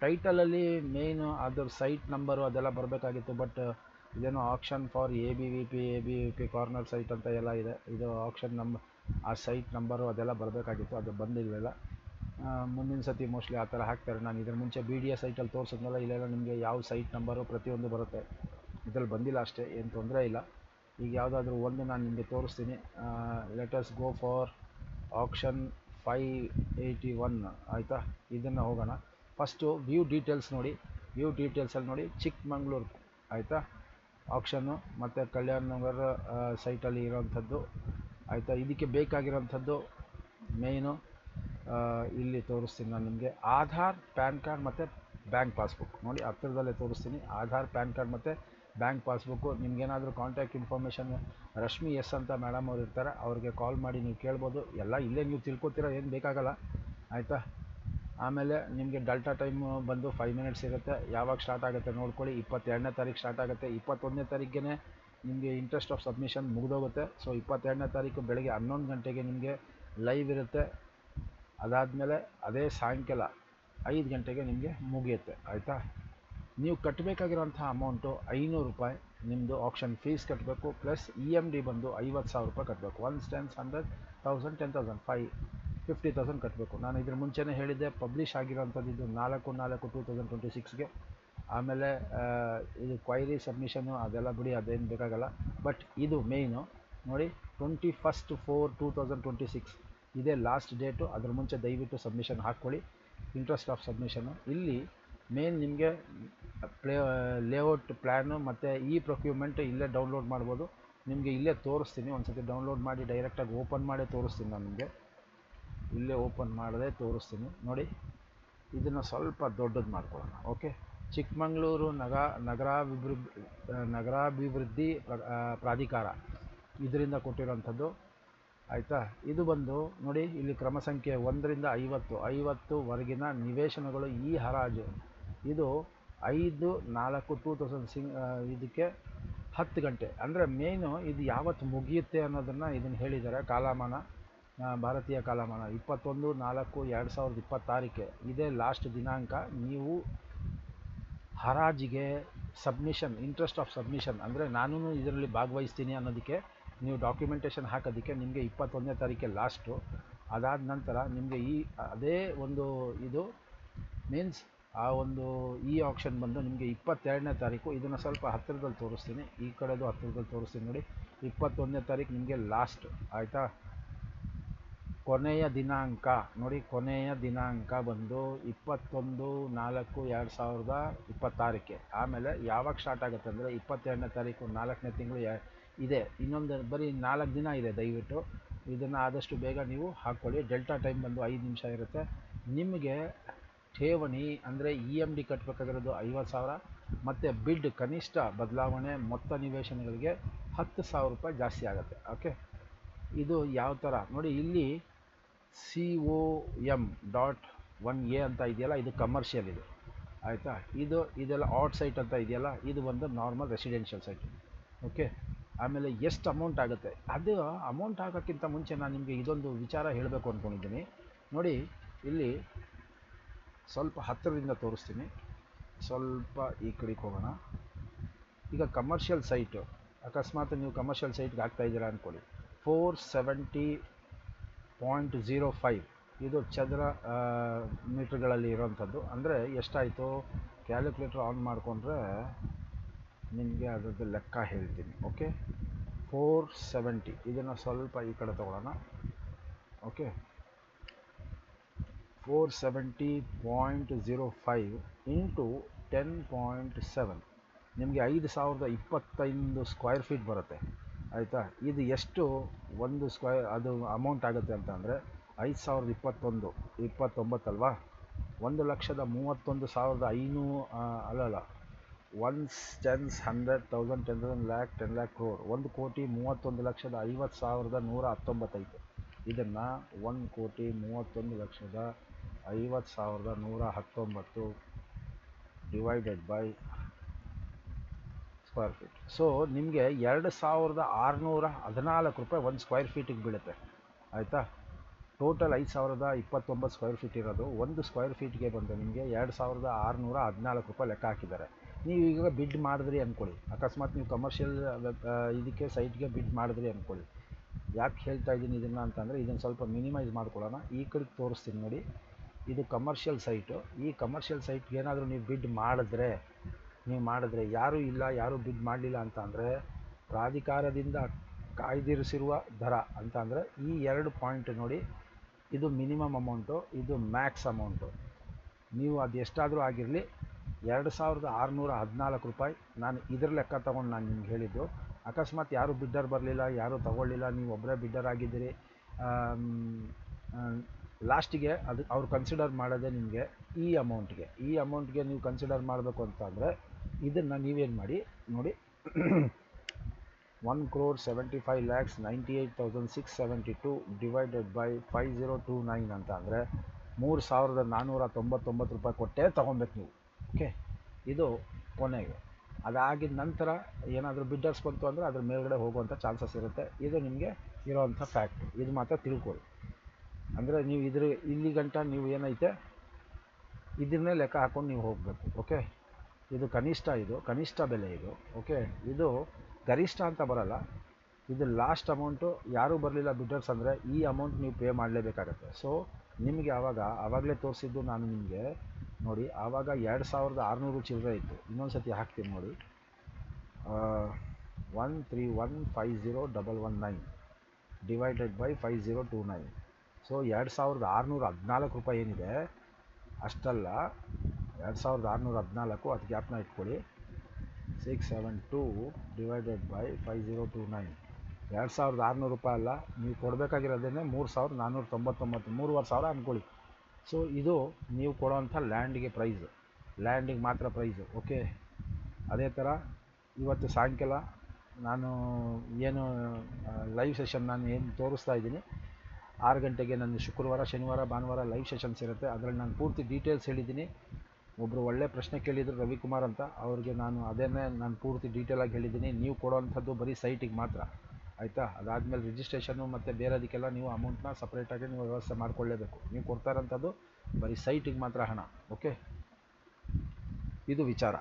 ಟೈಟಲಲ್ಲಿ ಮೇಯ್ನು ಅದರ ಸೈಟ್ ನಂಬರು ಅದೆಲ್ಲ ಬರಬೇಕಾಗಿತ್ತು. ಬಟ್ ಇದೇನೋ action for ABVP corner site ಅಂತ ಎಲ್ಲ ಇದೆ. ಇದು ಆಕ್ಷನ್ ಆ ಸೈಟ್ ನಂಬರು ಅದೆಲ್ಲ ಬರಬೇಕಾಗಿತ್ತು, ಅದು ಬಂದಿರಲಿಲ್ಲ. ಮುಂದಿನ ಸತಿ ಮೋಸ್ಟ್ಲಿ ಆ ಥರ ಹಾಕ್ತಾರೆ. ನಾನು ಇದ್ರ ಮುಂಚೆ BDA ಸೈಟಲ್ಲಿ ತೋರಿಸಿದ್ನಲ್ಲ, ಇಲ್ಲೆಲ್ಲ ನಿಮಗೆ ಯಾವ ಸೈಟ್ ನಂಬರು ಪ್ರತಿಯೊಂದು ಬರುತ್ತೆ. ಇದರಲ್ಲಿ ಬಂದಿಲ್ಲ ಅಷ್ಟೇ, ಏನು ತೊಂದರೆ ಇಲ್ಲ. ಈಗ ಯಾವುದಾದ್ರೂ ಒಂದು ನಾನು ನಿಮಗೆ ತೋರಿಸ್ತೀನಿ. Let us go for action 581, ಆಯಿತಾ. ಇದನ್ನು ಹೋಗೋಣ. ಫಸ್ಟು ವ್ಯೂ ಡೀಟೇಲ್ಸ್ ನೋಡಿ. ವ್ಯೂ ಡೀಟೇಲ್ಸಲ್ಲಿ ನೋಡಿ ಚಿಕ್ಕಮಂಗ್ಳೂರು, ಆಯಿತಾ, ಆಕ್ಷನ್ನು ಮತ್ತು ಕಲ್ಯಾಣ ನಗರ ಸೈಟಲ್ಲಿ ಇರೋವಂಥದ್ದು, ಆಯಿತಾ. ಇದಕ್ಕೆ ಬೇಕಾಗಿರೋಂಥದ್ದು ಮೇಯ್ನು ಇಲ್ಲಿ ತೋರಿಸ್ತೀನಿ ನಾನು ನಿಮಗೆ. ಆಧಾರ್, ಪ್ಯಾನ್ ಕಾರ್ಡ್ ಮತ್ತು ಬ್ಯಾಂಕ್ ಪಾಸ್ಬುಕ್ ನೋಡಿ. ಹತ್ತಿರದಲ್ಲೇ ತೋರಿಸ್ತೀನಿ. ಆಧಾರ್, ಪ್ಯಾನ್ ಕಾರ್ಡ್ ಮತ್ತು ಬ್ಯಾಂಕ್ ಪಾಸ್ಬುಕ್ಕು. ನಿಮಗೇನಾದರೂ ಕಾಂಟ್ಯಾಕ್ಟ್ ಇನ್ಫಾರ್ಮೇಷನ್ ರಶ್ಮಿ ಎಸ್ ಅಂತ ಮೇಡಮ್ ಅವ್ರು ಇರ್ತಾರೆ, ಅವ್ರಿಗೆ ಕಾಲ್ ಮಾಡಿ ನೀವು ಕೇಳ್ಬೋದು. ಎಲ್ಲ ಇಲ್ಲೇ ನೀವು ತಿಳ್ಕೊತೀರೋ, ಏನು ಬೇಕಾಗಲ್ಲ, ಆಯಿತಾ. ಆಮೇಲೆ ನಿಮಗೆ ಡಲ್ಟಾ ಟೈಮ್ ಬಂದು 5 ಮಿನಿಟ್ಸ್ ಇರುತ್ತೆ. ಯಾವಾಗ ಸ್ಟಾರ್ಟ್ ಆಗುತ್ತೆ ನೋಡ್ಕೊಳ್ಳಿ. 22ನೇ ತಾರೀಕು ಸ್ಟಾರ್ಟ್ ಆಗುತ್ತೆ. 21ನೇ ತಾರೀಕಿಗೆ ನಿಮಗೆ ಇಂಟ್ರೆಸ್ಟ್ ಆಫ್ ಸಬ್ಮಿಷನ್ ಮುಗಿದೋಗುತ್ತೆ. ಸೊ 22ನೇ ತಾರೀಕು ಬೆಳಗ್ಗೆ 11 ಗಂಟೆಗೆ ನಿಮಗೆ ಲೈವ್ ಇರುತ್ತೆ. ಅದಾದಮೇಲೆ ಅದೇ ಸಾಯಂಕಾಲ 5 ಗಂಟೆಗೆ ನಿಮಗೆ ಮುಗಿಯುತ್ತೆ, ಆಯಿತಾ. ನೀವು ಕಟ್ಟಬೇಕಾಗಿರೋಂಥ ಅಮೌಂಟು 500 ರೂಪಾಯಿ ನಿಮ್ಮದು ಆಪ್ಷನ್ ಫೀಸ್ ಕಟ್ಟಬೇಕು. ಪ್ಲಸ್ EMD ಬಂದು 50,000 ರೂಪಾಯಿ ಕಟ್ಟಬೇಕು. 1 ಸ್ಟ್ಯಾಂಡ್ಸ್ 100,000, 10,000, 50,000 ಕಟ್ಟಬೇಕು. ನಾನು ಇದ್ರ ಮುಂಚೆನೇ ಹೇಳಿದ್ದೆ, ಪಬ್ಲಿಷ್ ಆಗಿರೋಂಥದ್ದು ಇದು 4/4/2026ಗೆ. ಆಮೇಲೆ ಇದು ಕ್ವೈರಿ ಸಬ್ಮಿಷನ್ನು ಅದೆಲ್ಲ ಬಿಡಿ, ಅದೇನು ಬೇಕಾಗಲ್ಲ. ಬಟ್ ಇದು ಮೇಯ್ನು ನೋಡಿ, 21/4/2026 ಇದೇ ಲಾಸ್ಟ್ ಡೇಟು. ಅದ್ರ ಮುಂಚೆ ದಯವಿಟ್ಟು ಸಬ್ಮಿಷನ್ ಹಾಕ್ಕೊಳ್ಳಿ, ಇಂಟ್ರೆಸ್ಟ್ ಆಫ್ ಸಬ್ಮಿಷನ್ನು. ಇಲ್ಲಿ ಮೇನ್ ನಿಮಗೆ ಲೇಔಟ್ ಪ್ಲ್ಯಾನು ಮತ್ತು ಪ್ರೊಕ್ಯೂರ್ಮೆಂಟ್ ಇಲ್ಲೇ ಡೌನ್ಲೋಡ್ ಮಾಡ್ಬೋದು. ನಿಮಗೆ ಇಲ್ಲೇ ತೋರಿಸ್ತೀನಿ. ಒಂದು ಸತಿ ಡೌನ್ಲೋಡ್ ಮಾಡಿ ಡೈರೆಕ್ಟಾಗಿ ಓಪನ್ ಮಾಡೇ ತೋರಿಸ್ತೀನಿ ನಾನು ನಿಮಗೆ. ಇಲ್ಲೇ ಓಪನ್ ಮಾಡದೆ ತೋರಿಸ್ತೀನಿ ನೋಡಿ. ಇದನ್ನು ಸ್ವಲ್ಪ ದೊಡ್ಡದು ಮಾಡ್ಕೊಳ್ಳೋಣ. ಓಕೆ, ಚಿಕ್ಕಮಂಗ್ಳೂರು ನಗರಾಭಿವೃದ್ಧಿ ಪ್ರಾಧಿಕಾರ ಇದರಿಂದ ಕೊಟ್ಟಿರೋಂಥದ್ದು, ಆಯಿತಾ. ಇದು ಬಂದು ನೋಡಿ, ಇಲ್ಲಿ ಕ್ರಮ ಸಂಖ್ಯೆ 1ರಿಂದ 50ವರೆಗಿನ ನಿವೇಶನಗಳು ಈ ಹರಾಜು. ಇದು 5/4/2000 ಇದಕ್ಕೆ 10 ಗಂಟೆ ಅಂದರೆ ಮೇಯ್ನು ಇದು ಯಾವತ್ತು ಮುಗಿಯುತ್ತೆ ಅನ್ನೋದನ್ನು ಇದನ್ನು ಹೇಳಿದ್ದಾರೆ. ಕಾಲಮಾನ, ಭಾರತೀಯ ಕಾಲಮಾನ 21/4/2026 ಇದೇ ಲಾಸ್ಟ್ ದಿನಾಂಕ. ನೀವು ಹರಾಜಿಗೆ ಸಬ್ಮಿಷನ್, ಇಂಟ್ರೆಸ್ಟ್ ಆಫ್ ಸಬ್ಮಿಷನ್ ಅಂದರೆ ನಾನು ಇದರಲ್ಲಿ ಭಾಗವಹಿಸ್ತೀನಿ ಅನ್ನೋದಕ್ಕೆ, ನೀವು ಡಾಕ್ಯುಮೆಂಟೇಷನ್ ಹಾಕೋದಕ್ಕೆ ನಿಮಗೆ 21ನೇ ತಾರೀಕೆ ಲಾಸ್ಟು. ಅದಾದ ನಂತರ ನಿಮಗೆ ಅದೇ ಒಂದು ಇದು ಮೀನ್ಸ್ ಆ ಒಂದು ಆಪ್ಷನ್ ಬಂದು ನಿಮಗೆ 22ನೇ ತಾರೀಕು. ಇದನ್ನು ಸ್ವಲ್ಪ ಹತ್ತಿರದಲ್ಲಿ ತೋರಿಸ್ತೀನಿ, ಈ ಕಡೆದು ಹತ್ತಿರದಲ್ಲಿ ತೋರಿಸ್ತೀನಿ ನೋಡಿ. 21ನೇ ತಾರೀಕು ನಿಮಗೆ ಲಾಸ್ಟ್, ಆಯಿತಾ. ಕೊನೆಯ ದಿನಾಂಕ ನೋಡಿ, ಕೊನೆಯ ದಿನಾಂಕ ಬಂದು 21/4/2026. ಆಮೇಲೆ ಯಾವಾಗ ಸ್ಟಾರ್ಟ್ ಆಗುತ್ತೆ ಅಂದರೆ 22ನೇ ತಾರೀಕು 4ನೇ ತಿಂಗಳು ಇದೆ. ಇನ್ನೊಂದು ಬರೀ 4 ದಿನ ಇದೆ. ದಯವಿಟ್ಟು ಇದನ್ನು ಆದಷ್ಟು ಬೇಗ ನೀವು ಹಾಕ್ಕೊಳ್ಳಿ. ಡೆಲ್ಟಾ ಟೈಮ್ ಬಂದು 5 ನಿಮಿಷ ಇರುತ್ತೆ. ನಿಮಗೆ ಠೇವಣಿ ಅಂದರೆ EMD ಕಟ್ಟಬೇಕಾಗಿರೋದು 50,000 ಮತ್ತು ಬಿಡ್ ಕನಿಷ್ಠ ಬದಲಾವಣೆ ಮೊತ್ತ ನಿವೇಶನಗಳಿಗೆ 10,000 ರೂಪಾಯಿ ಜಾಸ್ತಿ ಆಗುತ್ತೆ. ಓಕೆ, ಇದು ಯಾವ ಥರ ನೋಡಿ, ಇಲ್ಲಿ COM.1A ಅಂತ ಇದೆಯಲ್ಲ, ಇದು ಕಮರ್ಷಿಯಲ್ ಇದೆ, ಆಯಿತಾ. ಇದೆಲ್ಲ ಆಟ್ ಸೈಟ್ ಅಂತ ಇದೆಯಲ್ಲ, ಇದು ಒಂದು ನಾರ್ಮಲ್ ರೆಸಿಡೆನ್ಷಿಯಲ್ ಸೈಟ್. ಓಕೆ, ಆಮೇಲೆ ಎಷ್ಟು ಅಮೌಂಟ್ ಆಗುತ್ತೆ. ಅದು ಅಮೌಂಟ್ ಆಗೋಕ್ಕಿಂತ ಮುಂಚೆ ನಾನು ನಿಮಗೆ ಇದೊಂದು ವಿಚಾರ ಹೇಳಬೇಕು ಅಂದ್ಕೊಂಡಿದ್ದೀನಿ ನೋಡಿ. ಇಲ್ಲಿ ಸ್ವಲ್ಪ ಹತ್ತಿರದಿಂದ ತೋರಿಸ್ತೀನಿ, ಸ್ವಲ್ಪ ಈ ಕಡೆಗೆ ಹೋಗೋಣ. ಈಗ ಕಮರ್ಷಿಯಲ್ ಸೈಟು, ಅಕಸ್ಮಾತ್ ನೀವು ಕಮರ್ಷಿಯಲ್ ಸೈಟ್ಗೆ ಆಗ್ತಾ ಇದ್ದೀರಾ ಅಂದ್ಕೊಳ್ಳಿ. 470.05 ಇದು ಚದರ ಮೀಟ್ರ್ಗಳಲ್ಲಿ ಇರೋವಂಥದ್ದು. ಅಂದರೆ ಎಷ್ಟಾಯಿತು ಕ್ಯಾಲ್ಕುಲೇಟರ್ ಆನ್ ಮಾಡಿಕೊಂಡ್ರೆ ನಿಮಗೆ ಅದರದ್ದು ಲೆಕ್ಕ ಹೇಳ್ತೀನಿ. ಓಕೆ, 470 ಇದನ್ನು ಸ್ವಲ್ಪ ಈ ಕಡೆ ತೊಗೊಳ್ಳೋಣ. ಓಕೆ, 470.05 ಇಂಟು 10.7 ನಿಮಗೆ 5025 ಸ್ಕ್ವೇರ್ ಫೀಟ್ ಬರುತ್ತೆ. ಆಯಿತಾ? ಇದು ಎಷ್ಟು ಒಂದು ಸ್ಕ್ವೇರ್ ಅದು ಅಮೌಂಟ್ ಆಗುತ್ತೆ ಅಂತ ಅಂದರೆ 5029 ಅಲ್ವಾ. 1,31,500 ಅಲ್ಲಲ್ಲ 1 10 100 1000 10,000 ಲ್ಯಾಕ್ 10 ಲ್ಯಾಕ್ ಕ್ರೋರ್ 1,31,50,119 ಇದನ್ನು 1,31,50,119 divided by square feet. So ನಿಮಗೆ 2,614 ರೂಪಾಯಿ ಒಂದು ಸ್ಕ್ವೇರ್ ಫೀಟಿಗೆ ಬೀಳುತ್ತೆ. ಆಯಿತಾ? ಟೋಟಲ್ 5,029 ಸ್ಕ್ವೇರ್ ಫೀಟ್ ಇರೋದು. ಒಂದು ಸ್ಕ್ವೇರ್ ಫೀಟ್ಗೆ ಬಂದು ನಿಮಗೆ 2,614 ರೂಪಾಯಿ ಲೆಕ್ಕ ಹಾಕಿದ್ದಾರೆ. ನೀವು ಈಗ ಬಿಡ್ ಮಾಡಿದ್ರಿ ಅಂದ್ಕೊಳ್ಳಿ, ಅಕಸ್ಮಾತ್ ನೀವು ಕಮರ್ಷಿಯಲ್ ಇದಕ್ಕೆ ಸೈಟ್ಗೆ ಬಿಡ್ ಮಾಡಿದ್ರಿ ಅಂದ್ಕೊಳ್ಳಿ. ಯಾಕೆ ಹೇಳ್ತಾ ಇದ್ದೀನಿ ಇದನ್ನು ಅಂತಂದರೆ ಇದನ್ನು ಸ್ವಲ್ಪ ಮಿನಿಮೈಸ್ ಮಾಡ್ಕೊಳ್ಳೋಣ. ಈ ಕಡೆಗೆ ತೋರಿಸ್ತೀನಿ ನೋಡಿ. ಇದು ಕಮರ್ಷಿಯಲ್ ಸೈಟು. ಈ ಕಮರ್ಷಿಯಲ್ ಸೈಟ್ಗೆ ಏನಾದರೂ ನೀವು ಬಿಡ್ ಮಾಡಿದ್ರೆ ಯಾರೂ ಇಲ್ಲ, ಯಾರೂ ಬಿಡ್ ಮಾಡಲಿಲ್ಲ ಅಂತ ಅಂದರೆ ಪ್ರಾಧಿಕಾರದಿಂದ ಕಾಯ್ದಿರಿಸಿರುವ ದರ ಅಂತ ಅಂದರೆ ಈ 2 ಪಾಯಿಂಟ್ ನೋಡಿ. ಇದು ಮಿನಿಮಮ್ ಅಮೌಂಟು, ಇದು ಮ್ಯಾಕ್ಸ್ ಅಮೌಂಟು. ನೀವು ಅದು ಎಷ್ಟಾದರೂ ಆಗಿರಲಿ 2,614 ರೂಪಾಯಿ ನಾನು ಇದ್ರ ಲೆಕ್ಕ ತೊಗೊಂಡು ನಾನು ನಿಮ್ಗೆ ಹೇಳಿದ್ದು. ಅಕಸ್ಮಾತ್ ಯಾರೂ ಬಿಡ್ಡರ್ ಬರಲಿಲ್ಲ, ಯಾರೂ ತೊಗೊಳ್ಳಿಲ್ಲ, ನೀವು ಒಬ್ಬರೇ ಬಿಡ್ಡರ್ ಆಗಿದ್ದೀರಿ, ಲಾಸ್ಟಿಗೆ ಅದು ಅವ್ರು ಕನ್ಸಿಡರ್ ಮಾಡೋದೇ ನಿಮಗೆ ಈ ಅಮೌಂಟ್ಗೆ ನೀವು ಕನ್ಸಿಡರ್ ಮಾಡಬೇಕು ಅಂತ ಅಂದರೆ ಇದನ್ನು ನೀವೇನು ಮಾಡಿ ನೋಡಿ. 1,75,98,672 ಡಿವೈಡೆಡ್ ಬೈ 5029 ಅಂತ ಅಂದರೆ 3,499 ರೂಪಾಯಿ ಕೊಟ್ಟೇ ತೊಗೊಬೇಕು ನೀವು. ಓಕೆ, ಇದು ಕೊನೆಗೆ. ಅದಾಗಿದ ನಂತರ ಏನಾದರೂ ಬಿಡ್ಡರ್ಸ್ ಬಂತು ಅಂದರೆ ಅದ್ರ ಮೇಲ್ಗಡೆ ಹೋಗುವಂಥ ಚಾನ್ಸಸ್ ಇರುತ್ತೆ. ಇದು ನಿಮಗೆ ಇರೋವಂಥ ಫ್ಯಾಕ್ಟ್. ಇದು ಮಾತ್ರ ತಿಳ್ಕೊಳ್ಳಿ. ಅಂದರೆ ನೀವು ಇಲ್ಲಿ ಗಂಟ ನೀವು ಏನೈತೆ ಇದನ್ನೇ ಲೆಕ್ಕ ಹಾಕ್ಕೊಂಡು ನೀವು ಹೋಗಬೇಕು. ಓಕೆ, ಇದು ಕನಿಷ್ಠ ಬೆಲೆ ಇದು. ಓಕೆ, ಇದು ಗರಿಷ್ಠ ಅಂತ ಬರಲ್ಲ. ಇದು ಲಾಸ್ಟ್ ಅಮೌಂಟು. ಯಾರೂ ಬರಲಿಲ್ಲ ಬಿಡ್ಡರ್ಸ್ ಅಂದರೆ ಈ ಅಮೌಂಟ್ ನೀವು ಪೇ ಮಾಡಲೇಬೇಕಾಗತ್ತೆ. ಸೊ ನಿಮಗೆ ಆವಾಗಲೇ ತೋರಿಸಿದ್ದು ನಾನು ನಿಮಗೆ ನೋಡಿ. ಆವಾಗ 2,600 ಚಿಲ್ಲರೆ ಇತ್ತು. ಇನ್ನೊಂದು ಸತಿ ಹಾಕ್ತೀನಿ ನೋಡಿ. 13150,119 ಡಿವೈಡೆಡ್ ಬೈ 5029. ಸೊ 2,614 ರೂಪಾಯಿ ಏನಿದೆ ಅಷ್ಟಲ್ಲ, 2,614 ಅದು ಗ್ಯಾಪ್ನ ಇಟ್ಕೊಳ್ಳಿ. 672 ಡಿವೈಡೆಡ್ ಬೈ 5029 2,600 ರೂಪಾಯಿ ಅಲ್ಲ, ನೀವು ಕೊಡಬೇಕಾಗಿರೋದೇ 3,499, 3,500 ಅಂದ್ಕೊಳ್ಳಿ. ಸೊ ಇದು ನೀವು ಕೊಡೋವಂಥ ಲ್ಯಾಂಡಿಗೆ ಮಾತ್ರ ಪ್ರೈಸು. ಓಕೆ, ಅದೇ ಥರ ಇವತ್ತು ಸಾಯಂಕಾಲ ನಾನು ಏನು ಲೈವ್ ಸೆಷನ್ ನಾನು ಏನು ತೋರಿಸ್ತಾ ಇದ್ದೀನಿ 6 ಗಂಟೆಗೆ ನನ್ನ ಶುಕ್ರವಾರ, ಶನಿವಾರ, ಭಾನುವಾರ ಲೈವ್ ಸೆಷನ್ಸ್ ಇರುತ್ತೆ. ಅದರಲ್ಲಿ ನಾನು ಪೂರ್ತಿ ಡೀಟೇಲ್ಸ್ ಹೇಳಿದ್ದೀನಿ. ಒಬ್ಬರು ಒಳ್ಳೆ ಪ್ರಶ್ನೆ ಕೇಳಿದರು ರವಿಕುಮಾರ್ ಅಂತ, ಅವ್ರಿಗೆ ನಾನು ಪೂರ್ತಿ ಡೀಟೇಲಾಗಿ ಹೇಳಿದ್ದೀನಿ. ನೀವು ಕೊಡೋವಂಥದ್ದು ಬರೀ ಸೈಟಿಗೆ ಮಾತ್ರ. ಆಯಿತಾ? ಅದಾದಮೇಲೆ ರಿಜಿಸ್ಟ್ರೇಷನ್ನು ಮತ್ತು ಬೇರೆದಕ್ಕೆಲ್ಲ ನೀವು ಅಮೌಂಟ್ನ ಸಪ್ರೇಟಾಗಿ ನೀವು ವ್ಯವಸ್ಥೆ ಮಾಡಿಕೊಳ್ಳೇಬೇಕು. ನೀವು ಕೊಡ್ತಾ ಇರೋಂಥದ್ದು ಬರೀ ಸೈಟಿಗೆ ಮಾತ್ರ ಹಣ. ಓಕೆ, ಇದು ವಿಚಾರ.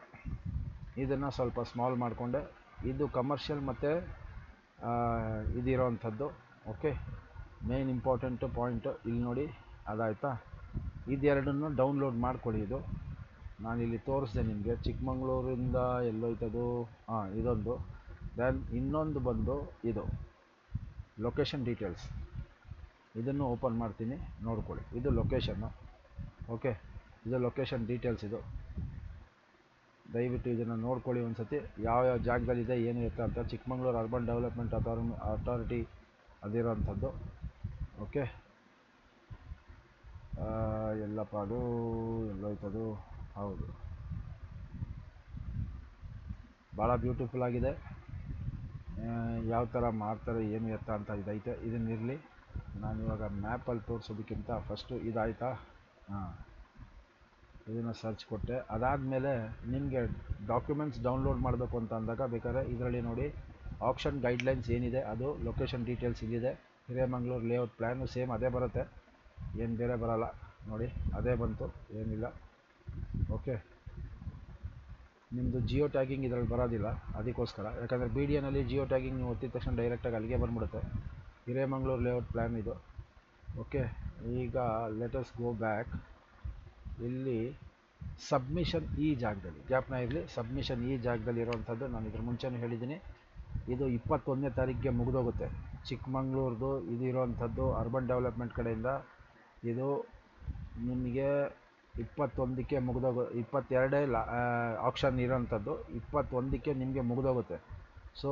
ಇದನ್ನು ಸ್ವಲ್ಪ ಸ್ಮಾಲ್ ಮಾಡಿಕೊಂಡೆ. ಇದು ಕಮರ್ಷಿಯಲ್ ಮತ್ತು ಇದಿರೋವಂಥದ್ದು. ಓಕೆ, ಮೇನ್ ಇಂಪಾರ್ಟೆಂಟು ಪಾಯಿಂಟು ಇಲ್ಲಿ ನೋಡಿ. ಅದಾಯಿತಾ? ಇದೆರಡನ್ನು ಡೌನ್ಲೋಡ್ ಮಾಡ್ಕೊಳ್ಳಿ. ಇದು ನಾನಿಲ್ಲಿ ತೋರಿಸ್ದೆ ನಿಮಗೆ. ಚಿಕ್ಕಮಂಗ್ಳೂರಿಂದ ಎಲ್ಲೋಯ್ತದು, ಇದೊಂದು. ದೆನ್ ಇನ್ನೊಂದು ಬಂದು ಇದು ಲೊಕೇಶನ್ ಡೀಟೇಲ್ಸ್. ಇದನ್ನು ಓಪನ್ ಮಾಡ್ತೀನಿ, ನೋಡ್ಕೊಳ್ಳಿ. ಇದು ಲೊಕೇಶನ್ನು. ಓಕೆ, ಇದು ಲೊಕೇಶನ್ ಡೀಟೇಲ್ಸ್. ಇದು ದಯವಿಟ್ಟು ಇದನ್ನು ನೋಡ್ಕೊಳ್ಳಿ ಒಂದು ಸತಿ, ಯಾವ ಜಾಗದಲ್ಲಿದೆ ಏನು ಎತ್ತ ಅಂತ. ಚಿಕ್ಕಮಂಗ್ಳೂರು ಅರ್ಬನ್ ಡೆವಲಪ್ಮೆಂಟ್ ಅಥಾರಿಟಿ ಅದಿರೋಂಥದ್ದು. ಓಕೆ, ಎಲ್ಲಪ್ಪ ಅದು ಎಲ್ಲೋಯ್ತದು. ಹೌದು, ಭಾಳ ಬ್ಯೂಟಿಫುಲ್ ಆಗಿದೆ. ಯಾವ ಥರ ಮಾಡ್ತಾರೆ ಏನು ಎತ್ತ ಅಂತ ಇದೈತೆ. ಇದನ್ನಿರಲಿ, ನಾನಿವಾಗ ಮ್ಯಾಪಲ್ಲಿ ತೋರಿಸೋದಕ್ಕಿಂತ ಫಸ್ಟು ಇದಾಯಿತಾ. ಇದನ್ನು ಸರ್ಚ್ ಕೊಟ್ಟೆ. ಅದಾದಮೇಲೆ ನಿಮಗೆ ಡಾಕ್ಯುಮೆಂಟ್ಸ್ ಡೌನ್ಲೋಡ್ ಮಾಡಬೇಕು ಅಂತ ಅಂದಾಗ ಬೇಕಾದ್ರೆ ಇದರಲ್ಲಿ ನೋಡಿ ಆಪ್ಷನ್ ಗೈಡ್ಲೈನ್ಸ್ ಏನಿದೆ ಅದು, ಲೊಕೇಶನ್ ಡೀಟೇಲ್ಸ್ ಇಲ್ಲಿದೆ. ಹಿರೇಮಂಗ್ಳೂರು ಲೇಔಟ್ ಪ್ಲ್ಯಾನು ಸೇಮ್ ಅದೇ ಬರುತ್ತೆ, ಏನು ಬೇರೆ ಬರೋಲ್ಲ ನೋಡಿ, ಅದೇ ಬಂತು, ಏನಿಲ್ಲ. ಓಕೆ, ನಿಮ್ಮದು ಜಿಯೋ ಟ್ಯಾಗಿಂಗ್ ಇದರಲ್ಲಿ ಬರೋದಿಲ್ಲ, ಅದಕ್ಕೋಸ್ಕರ. ಯಾಕಂದರೆ ಬಿ ಡಿ ಎನಲ್ಲಿ ಜಿಯೋ ಟ್ಯಾಗಿಂಗ್ ನೀವು ಒತ್ತಿದ ತಕ್ಷಣ ಡೈರೆಕ್ಟಾಗಿ ಅಲ್ಲಿಗೆ ಬಂದ್ಬಿಡುತ್ತೆ. ಹಿರೇಮಂಗ್ಳೂರು ಲೇಔಟ್ ಪ್ಲ್ಯಾನ್ ಇದು. ಓಕೆ, ಈಗ ಲೆಟಸ್ ಗೋ ಬ್ಯಾಕ್. ಇಲ್ಲಿ ಸಬ್ಮಿಷನ್ ಈ ಜಾಗದಲ್ಲಿ ಜ್ಞಾಪನ ಇರಲಿ, ಸಬ್ಮಿಷನ್ ಈ ಜಾಗದಲ್ಲಿ ಇರೋವಂಥದ್ದು ನಾನು ಇದ್ರ ಮುಂಚೆನೂ ಹೇಳಿದ್ದೀನಿ. ಇದು 21ನೇ ತಾರೀಕಿಗೆ ಮುಗಿದೋಗುತ್ತೆ. ಚಿಕ್ಕಮಂಗ್ಳೂರ್ದು ಇದು ಇರೋವಂಥದ್ದು ಅರ್ಬನ್ ಡೆವಲಪ್ಮೆಂಟ್ ಕಡೆಯಿಂದ ಇದು ನಿಮಗೆ 21ಕ್ಕೆ 22 ಆಪ್ಷನ್ ಇರೋವಂಥದ್ದು 21ಕ್ಕೆ ನಿಮಗೆ ಮುಗಿದೋಗುತ್ತೆ. ಸೊ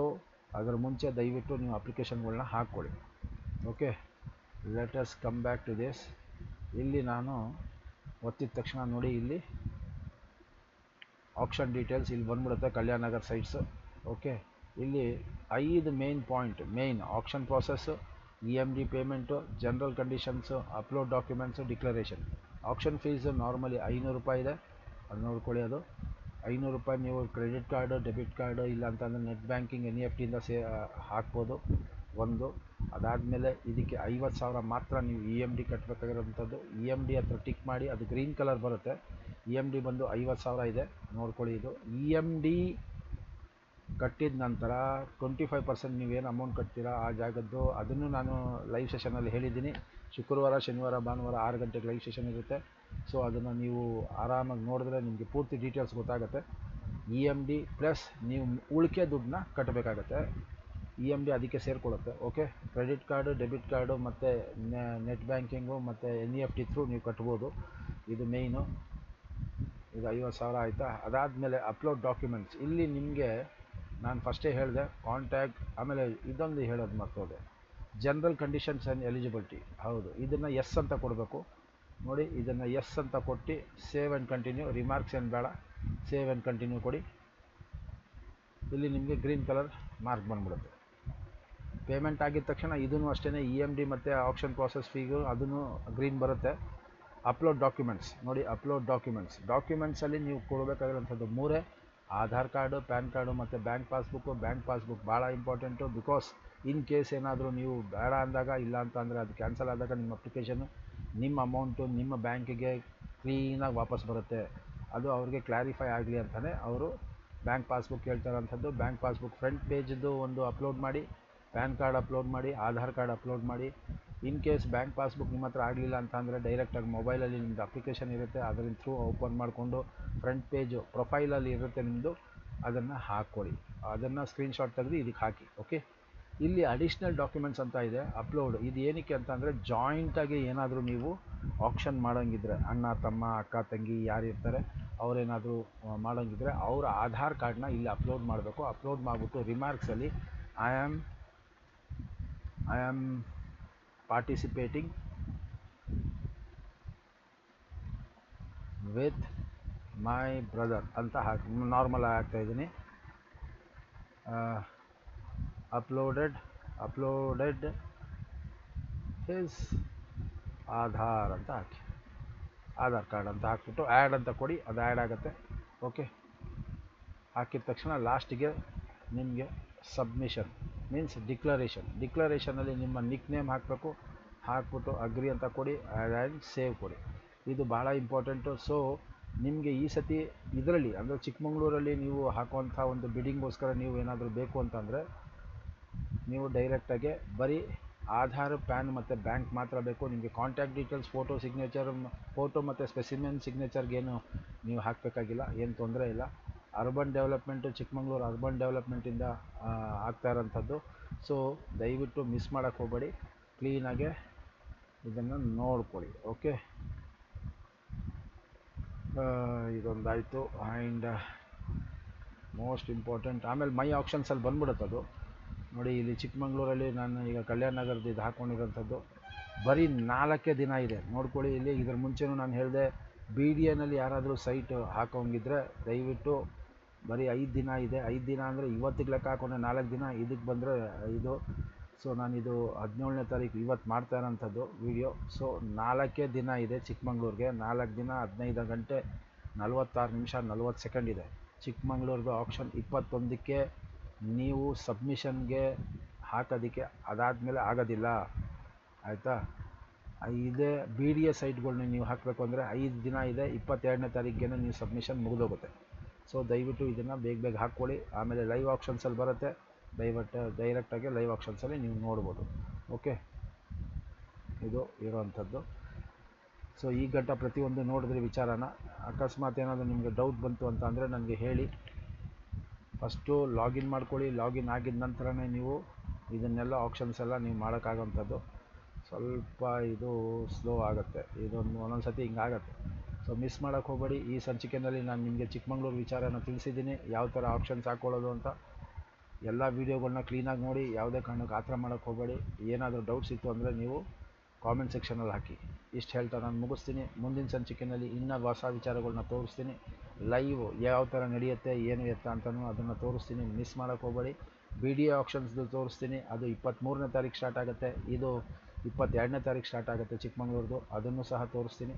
ಅದರ ಮುಂಚೆ ದಯವಿಟ್ಟು ನೀವು ಅಪ್ಲಿಕೇಶನ್ಗಳನ್ನ ಹಾಕ್ಕೊಳ್ಳಿ. Okay, let us come back to this. ಇಲ್ಲಿ ನಾನು ಒತ್ತಿದ ತಕ್ಷಣ ನೋಡಿ, ಇಲ್ಲಿ ಆಪ್ಷನ್ ಡೀಟೇಲ್ಸ್ ಇಲ್ಲಿ ಬಂದ್ಬಿಡುತ್ತೆ, ಕಲ್ಯಾಣ ನಗರ್ ಸೈಟ್ಸು. ಓಕೆ, ಇಲ್ಲಿ 5 main point, main option process, EMD payment, general conditions, upload documents, declaration. Option fees normally 500 ರೂಪಾಯಿ ಇದೆ, ಅದು ನೋಡ್ಕೊಳ್ಳಿ. ಅದು 500 ರೂಪಾಯಿ ನೀವು ಕ್ರೆಡಿಟ್ ಕಾರ್ಡು, ಡೆಬಿಟ್ ಕಾರ್ಡು, ಇಲ್ಲ ಅಂತಂದರೆ ನೆಟ್ ಬ್ಯಾಂಕಿಂಗ್ NEFTಯಿಂದ ಹಾಕ್ಬೋದು ಒಂದು. ಅದಾದಮೇಲೆ ಇದಕ್ಕೆ 50,000 ಮಾತ್ರ ನೀವು EMD ಕಟ್ಟಬೇಕಾಗಿರೋಂಥದ್ದು. EMD ಹತ್ರ ಟಿಕ್ ಮಾಡಿ, ಅದು ಗ್ರೀನ್ ಕಲರ್ ಬರುತ್ತೆ. EMD ಬಂದು 50,000 ಇದೆ, ನೋಡ್ಕೊಳ್ಳಿ. ಇದು EMD ಕಟ್ಟಿದ ನಂತರ 25% ನೀವೇನು ಅಮೌಂಟ್ ಕಟ್ತೀರಾ ಆ ಜಾಗದ್ದು, ಅದನ್ನು ನಾನು ಲೈವ್ ಸೆಷನಲ್ಲಿ ಹೇಳಿದ್ದೀನಿ. ಶುಕ್ರವಾರ, ಶನಿವಾರ, ಭಾನುವಾರ 6 ಗಂಟೆಗೆ ಲೈವ್ ಸೆಷನ್ ಇರುತ್ತೆ. ಸೊ ಅದನ್ನು ನೀವು ಆರಾಮಾಗಿ ನೋಡಿದ್ರೆ ನಿಮಗೆ ಪೂರ್ತಿ ಡೀಟೇಲ್ಸ್ ಗೊತ್ತಾಗುತ್ತೆ. EMD ಪ್ಲಸ್ ನೀವು ಉಳಿಕೆ ದುಡ್ಡನ್ನ ಕಟ್ಟಬೇಕಾಗತ್ತೆ. EMD ಅದಕ್ಕೆ ಸೇರಿಕೊಳ್ಳುತ್ತೆ. Okay, credit card, debit card ಮತ್ತು ನೆಟ್ ಬ್ಯಾಂಕಿಂಗು ಮತ್ತು NEFT ಥ್ರೂ ನೀವು ಕಟ್ಬೋದು. ಇದು ಮೇಯ್ನು. ಇದು 50,000 ಆಯಿತಾ. ಅದಾದಮೇಲೆ ಅಪ್ಲೋಡ್ ಡಾಕ್ಯುಮೆಂಟ್ಸ್. ಇಲ್ಲಿ ನಿಮಗೆ ನಾನು ಫಸ್ಟೇ ಹೇಳಿದೆ ಕಾಂಟ್ಯಾಕ್ಟ್, ಆಮೇಲೆ ಇದೊಂದು ಹೇಳೋದು ಮರ್ತೋದೆ, ಜನರಲ್ ಕಂಡೀಷನ್ಸ್ ಆ್ಯಂಡ್ ಎಲಿಜಿಬಿಲಿಟಿ. ಹೌದು, ಇದನ್ನು ಎಸ್ ಅಂತ ಕೊಡಬೇಕು ನೋಡಿ. ಇದನ್ನು ಎಸ್ ಅಂತ ಕೊಟ್ಟು ಸೇವ್ ಆ್ಯಂಡ್ ಕಂಟಿನ್ಯೂ. ರಿಮಾರ್ಕ್ಸ್ ಏನು ಬೇಡ, ಸೇವ್ ಆ್ಯಂಡ್ ಕಂಟಿನ್ಯೂ ಕೊಡಿ. ಇಲ್ಲಿ ನಿಮಗೆ ಗ್ರೀನ್ ಕಲರ್ ಮಾರ್ಕ್ ಬಂದ್ಬಿಡುತ್ತೆ. ಪೇಮೆಂಟ್ ಆಗಿದ ತಕ್ಷಣ ಇದೂ ಅಷ್ಟೇ, EMD ಮತ್ತು ಆಪ್ಷನ್ ಪ್ರಾಸೆಸ್ ಫೀಗು ಅದನ್ನು ಗ್ರೀನ್ ಬರುತ್ತೆ. ಅಪ್ಲೋಡ್ ಡಾಕ್ಯುಮೆಂಟ್ಸ್ ನೋಡಿ, ಅಪ್ಲೋಡ್ ಡಾಕ್ಯುಮೆಂಟ್ಸಲ್ಲಿ ನೀವು ಕೊಡಬೇಕಾಗಿರೋಂಥದ್ದು 3: ಆಧಾರ್ ಕಾರ್ಡು, ಪ್ಯಾನ್ ಕಾರ್ಡು ಮತ್ತು ಬ್ಯಾಂಕ್ ಪಾಸ್ಬುಕ್ಕು. ಬ್ಯಾಂಕ್ ಪಾಸ್ಬುಕ್ ಭಾಳ ಇಂಪಾರ್ಟೆಂಟು, ಬಿಕಾಸ್ ಇನ್ ಕೇಸ್ ಏನಾದರೂ ನೀವು ಬೇಡ ಅಂದಾಗ, ಇಲ್ಲ ಅಂತ ಅಂದರೆ ಅದು ಕ್ಯಾನ್ಸಲ್ ಆದಾಗ ನಿಮ್ಮ ಅಪ್ಲಿಕೇಶನ್ನು, ನಿಮ್ಮ ಅಮೌಂಟು ನಿಮ್ಮ ಬ್ಯಾಂಕಿಗೆ ಕ್ಲೀನಾಗಿ ವಾಪಸ್ ಬರುತ್ತೆ. ಅದು ಅವ್ರಿಗೆ ಕ್ಲಾರಿಫೈ ಆಗಲಿ ಅಂತಲೇ ಅವರು ಬ್ಯಾಂಕ್ ಪಾಸ್ಬುಕ್ ಹೇಳ್ತಾರಂಥದ್ದು. ಬ್ಯಾಂಕ್ ಪಾಸ್ಬುಕ್ ಫ್ರಂಟ್ ಪೇಜ್ದು ಒಂದು ಅಪ್ಲೋಡ್ ಮಾಡಿ, ಪ್ಯಾನ್ ಕಾರ್ಡ್ ಅಪ್ಲೋಡ್ ಮಾಡಿ, ಆಧಾರ್ ಕಾರ್ಡ್ ಅಪ್ಲೋಡ್ ಮಾಡಿ. ಇನ್ ಕೇಸ್ ಬ್ಯಾಂಕ್ ಪಾಸ್ಬುಕ್ ನಿಮ್ಮ ಹತ್ರ ಆಗಲಿಲ್ಲ ಅಂತ ಅಂದರೆ ಡೈರೆಕ್ಟಾಗಿ ಮೊಬೈಲಲ್ಲಿ ನಿಮ್ಮದು ಅಪ್ಲಿಕೇಶನ್ ಇರುತ್ತೆ, ಅದರಿಂದ ಥ್ರೂ ಓಪನ್ ಮಾಡಿಕೊಂಡು ಫ್ರಂಟ್ ಪೇಜು ಪ್ರೊಫೈಲಲ್ಲಿ ಇರುತ್ತೆ ನಿಮ್ಮದು, ಅದನ್ನು ಹಾಕ್ಕೊಳ್ಳಿ. ಅದನ್ನು ಸ್ಕ್ರೀನ್ಶಾಟ್ ತೆಗೆದು ಇದಕ್ಕೆ ಹಾಕಿ. ಓಕೆ, ಇಲ್ಲಿ ಅಡಿಷ್ನಲ್ ಡಾಕ್ಯುಮೆಂಟ್ಸ್ ಅಂತ ಇದೆ ಅಪ್ಲೋಡ್. ಇದು ಏನಕ್ಕೆ ಅಂತ ಅಂದರೆ ಜಾಯಿಂಟಾಗಿ ಏನಾದರೂ ನೀವು ಆಪ್ಷನ್ ಮಾಡೋಂಗಿದ್ರೆ, ಅಣ್ಣ ತಮ್ಮ ಅಕ್ಕ ತಂಗಿ ಯಾರು ಇರ್ತಾರೆ ಅವರೇನಾದರೂ ಮಾಡೋಂಗಿದ್ರೆ ಅವರ ಆಧಾರ್ ಕಾರ್ಡ್ನ ಇಲ್ಲಿ ಅಪ್ಲೋಡ್ ಮಾಡಬೇಕು. ಅಪ್ಲೋಡ್ ಮಾಡಿಬಿಟ್ಟು ರಿಮಾರ್ಕ್ಸಲ್ಲಿ I am participating with my brother ಅಂತ ಹಾಕಿ, ನಾರ್ಮಲ್ ಹಾಕ್ತಾಯಿದ್ದೀನಿ. ಅಪ್ಲೋಡೆಡ್ ಹಿಸ್ ಆಧಾರ್ ಅಂತ ಹಾಕಿ, ಆಧಾರ್ ಕಾರ್ಡ್ ಅಂತ ಹಾಕ್ಬಿಟ್ಟು ಆ್ಯಡ್ ಅಂತ ಕೊಡಿ, ಅದು ಆ್ಯಡ್ ಆಗುತ್ತೆ. ಓಕೆ, ಹಾಕಿದ ತಕ್ಷಣ ಲಾಸ್ಟಿಗೆ ನಿಮಗೆ ಸಬ್ಮಿಷನ್ ಮೀನ್ಸ್ ಡಿಕ್ಲರೇಷನಲ್ಲಿ ನಿಮ್ಮ ನಿಕ್ ನೇಮ್ ಹಾಕಬೇಕು. ಹಾಕ್ಬಿಟ್ಟು ಅಗ್ರಿ ಅಂತ ಕೊಡಿ, ಆ್ಯಂಡ್ ಸೇವ್ ಕೊಡಿ. ಇದು ಭಾಳ ಇಂಪಾರ್ಟೆಂಟು. ಸೊ ನಿಮಗೆ ಈ ಸತಿ ಇದರಲ್ಲಿ ಅಂದರೆ ಚಿಕ್ಕಮಂಗ್ಳೂರಲ್ಲಿ ನೀವು ಹಾಕುವಂಥ ಒಂದು ಬಿಡ್ಡಿಂಗೋಸ್ಕರ ನೀವು ಏನಾದರೂ ಬೇಕು ಅಂತಂದರೆ ನೀವು ಡೈರೆಕ್ಟಾಗಿ ಬರೀ ಆಧಾರ್, ಪ್ಯಾನ್ ಮತ್ತು ಬ್ಯಾಂಕ್ ಮಾತ್ರ ಬೇಕು. ನಿಮಗೆ ಕಾಂಟ್ಯಾಕ್ಟ್ ಡೀಟೇಲ್ಸ್, ಫೋಟೋ ಮತ್ತು ಸ್ಪೆಸಿಮೆನ್ ಸಿಗ್ನೇಚರ್ಗೇನು ನೀವು ಹಾಕಬೇಕಾಗಿಲ್ಲ, ಏನು ತೊಂದರೆ ಇಲ್ಲ. ಅರ್ಬನ್ ಡೆವಲಪ್ಮೆಂಟು, ಚಿಕ್ಕಮಂಗ್ಳೂರು ಅರ್ಬನ್ ಡೆವಲಪ್ಮೆಂಟಿಂದ ಆಗ್ತಾ ಇರೋಂಥದ್ದು. ಸೊ ದಯವಿಟ್ಟು ಮಿಸ್ ಮಾಡೋಕ್ಕೆ ಹೋಗಬೇಡಿ, ಕ್ಲೀನಾಗೆ ಇದನ್ನು ನೋಡ್ಕೊಳ್ಳಿ. ಓಕೆ, ಇದೊಂದಾಯಿತು. ಆ್ಯಂಡ್ ಮೋಸ್ಟ್ ಇಂಪಾರ್ಟೆಂಟ್ ಆಮೇಲೆ ಮೈ ಆಪ್ಷನ್ಸಲ್ಲಿ ಬಂದ್ಬಿಡುತ್ತೆ ಅದು ನೋಡಿ. ಇಲ್ಲಿ ಚಿಕ್ಕಮಂಗ್ಳೂರಲ್ಲಿ ನಾನು ಈಗ ಕಲ್ಯಾಣ ನಗರದ ಇದು ಹಾಕ್ಕೊಂಡಿರೋಂಥದ್ದು ಬರೀ 4 ದಿನ ಇದೆ, ನೋಡ್ಕೊಳ್ಳಿ. ಇಲ್ಲಿ ಇದ್ರ ಮುಂಚೆನೂ ನಾನು ಹೇಳಿದೆ, BDNಲ್ಲಿ ಯಾರಾದರೂ ಸೈಟ್ ಹಾಕೋಂಗಿದ್ರೆ ದಯವಿಟ್ಟು ಬರೀ 5 ದಿನ ಇದೆ. 5 ದಿನ ಅಂದರೆ ಇವತ್ತಿಗೆ ಲೆಕ್ಕ ಹಾಕೊಂಡೆ 4 ದಿನ, ಇದಕ್ಕೆ ಬಂದರೆ ಇದು. ಸೊ ನಾನಿದು 17ನೇ ತಾರೀಕು ಇವತ್ತು ಮಾಡ್ತಾ ಇರೋಂಥದ್ದು ವೀಡಿಯೋ. ಸೊ 4 ದಿನ ಇದೆ ಚಿಕ್ಕಮಂಗ್ಳೂರಿಗೆ. 4 ದಿನ 15 ಗಂಟೆ 46 ನಿಮಿಷ 40 ಸೆಕೆಂಡ್ ಇದೆ ಚಿಕ್ಕಮಂಗ್ಳೂರ್ದು ಆಪ್ಷನ್. 21ಕ್ಕೆ ನೀವು ಸಬ್ಮಿಷನ್ಗೆ ಹಾಕೋದಕ್ಕೆ ಅದಾದಮೇಲೆ ಆಗೋದಿಲ್ಲ, ಆಯಿತಾ. ಇದೇ ಬಿ ಡಿ ಎ ಸೈಟ್ಗಳ್ನ ನೀವು ಹಾಕಬೇಕು ಅಂದರೆ 5 ದಿನ ಇದೆ, 22ನೇ ತಾರೀಕಿಗೆ ನೀವು ಸಬ್ಮಿಷನ್ ಮುಗಿದೋಗುತ್ತೆ. ಸೊ ದಯವಿಟ್ಟು ಇದನ್ನು ಬೇಗ ಬೇಗ ಹಾಕ್ಕೊಳ್ಳಿ. ಆಮೇಲೆ ಲೈವ್ ಆಪ್ಷನ್ಸಲ್ಲಿ ಬರುತ್ತೆ, ದಯವಿಟ್ಟು ಡೈರೆಕ್ಟಾಗಿ ಲೈವ್ ಆಪ್ಷನ್ಸಲ್ಲಿ ನೀವು ನೋಡ್ಬೋದು. ಓಕೆ, ಇದು ಇರೋವಂಥದ್ದು. ಸೊ ಈ ಗಂಟ ಪ್ರತಿಯೊಂದು ನೋಡಿದ್ರೆ ವಿಚಾರನ. ಅಕಸ್ಮಾತ್ ಏನಾದರೂ ನಿಮಗೆ ಡೌಟ್ ಬಂತು ಅಂತ ಅಂದರೆ ನನಗೆ ಹೇಳಿ. ಫಸ್ಟು ಲಾಗಿನ್ ಮಾಡ್ಕೊಳ್ಳಿ. ಲಾಗಿನ್ ಆಗಿದ ನಂತರನೇ ನೀವು ಇದನ್ನೆಲ್ಲ ಆಪ್ಷನ್ಸ್ ಎಲ್ಲ ನೀವು ಮಾಡೋಕ್ಕಾಗೋಂಥದ್ದು. ಸ್ವಲ್ಪ ಇದು ಸ್ಲೋ ಆಗುತ್ತೆ, ಒಂದೊಂದು ಸತಿ ಹಿಂಗಾಗತ್ತೆ. ಸೊ ಮಿಸ್ ಮಾಡೋಕ್ಕೆ ಹೋಗಬೇಡಿ. ಈ ಸಂಚಿಕೆಯಲ್ಲಿ ನಾನು ನಿಮಗೆ ಚಿಕ್ಕಮಂಗ್ಳೂರು ವಿಚಾರನ ತಿಳಿಸಿದ್ದೀನಿ, ಯಾವ ಥರ ಆಪ್ಷನ್ಸ್ ಹಾಕ್ಕೊಳ್ಳೋದು ಅಂತ. ಎಲ್ಲ ವೀಡಿಯೋಗಳನ್ನ ಕ್ಲೀನಾಗಿ ನೋಡಿ, ಯಾವುದೇ ಕಾರಣಕ್ಕೆ ಆ ಥರ ಮಾಡೋಕ್ಕೆ ಹೋಗಬೇಡಿ. ಏನಾದರೂ ಡೌಟ್ಸ್ ಇತ್ತು ಅಂದರೆ ನೀವು ಕಾಮೆಂಟ್ ಸೆಕ್ಷನಲ್ಲಿ ಹಾಕಿ. ಇಷ್ಟು ಹೇಳ್ತಾ ನಾನು ಮುಗಿಸ್ತೀನಿ. ಮುಂದಿನ ಸಂಚಿಕೆಯಲ್ಲಿ ಇನ್ನೂ ಹೊಸ ವಿಚಾರಗಳನ್ನ ತೋರಿಸ್ತೀನಿ. ಲೈವ್ ಯಾವ ಥರ ನಡೆಯುತ್ತೆ, ಏನು ಎತ್ತ ಅಂತಲೂ ಅದನ್ನು ತೋರಿಸ್ತೀನಿ, ಮಿಸ್ ಮಾಡೋಕ್ಕೆ ಹೋಗಬೇಡಿ. ಬಿ ಡಿ ಎ ಆಪ್ಷನ್ಸ್ದು ತೋರಿಸ್ತೀನಿ, ಅದು 23ನೇ ತಾರೀಕು ಸ್ಟಾರ್ಟ್ ಆಗುತ್ತೆ. ಇದು 22ನೇ ತಾರೀಕು ಸ್ಟಾರ್ಟ್ ಆಗುತ್ತೆ ಚಿಕ್ಕಮಂಗ್ಳೂರ್ದು, ಅದನ್ನು ಸಹ ತೋರಿಸ್ತೀನಿ.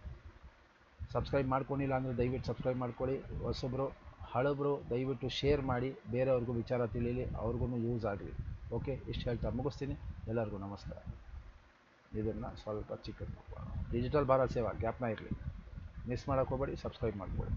ಸಬ್ಸ್ಕ್ರೈಬ್ ಮಾಡ್ಕೊಂಡಿಲ್ಲ ಅಂದರೆ ದಯವಿಟ್ಟು ಸಬ್ಸ್ಕ್ರೈಬ್ ಮಾಡ್ಕೊಳ್ಳಿ. ಹೊಸಬ್ರು ಹಳಬ್ರು ದಯವಿಟ್ಟು ಶೇರ್ ಮಾಡಿ, ಬೇರೆಯವ್ರಿಗೂ ವಿಚಾರ ತಿಳಿಯಲಿ, ಅವ್ರಿಗೂ ಯೂಸ್ ಆಗಲಿ. ಓಕೆ, ಇಷ್ಟು ಹೇಳ್ತಾ ಮುಗಿಸ್ತೀನಿ. ಎಲ್ಲರಿಗೂ ನಮಸ್ಕಾರ. ಇದನ್ನು ಸ್ವಲ್ಪ ಚಿಕ್ಕದು ಡಿಜಿಟಲ್ ಭಾರತ್ ಸೇವಾ ಗ್ಯಾಪ್ನ ಇರಲಿ, ಮಿಸ್ ಮಾಡೋಕ್ಕೆ ಹೋಗಬೇಡಿ, ಸಬ್ಸ್ಕ್ರೈಬ್ ಮಾಡ್ಕೊಳ್ಳಿ.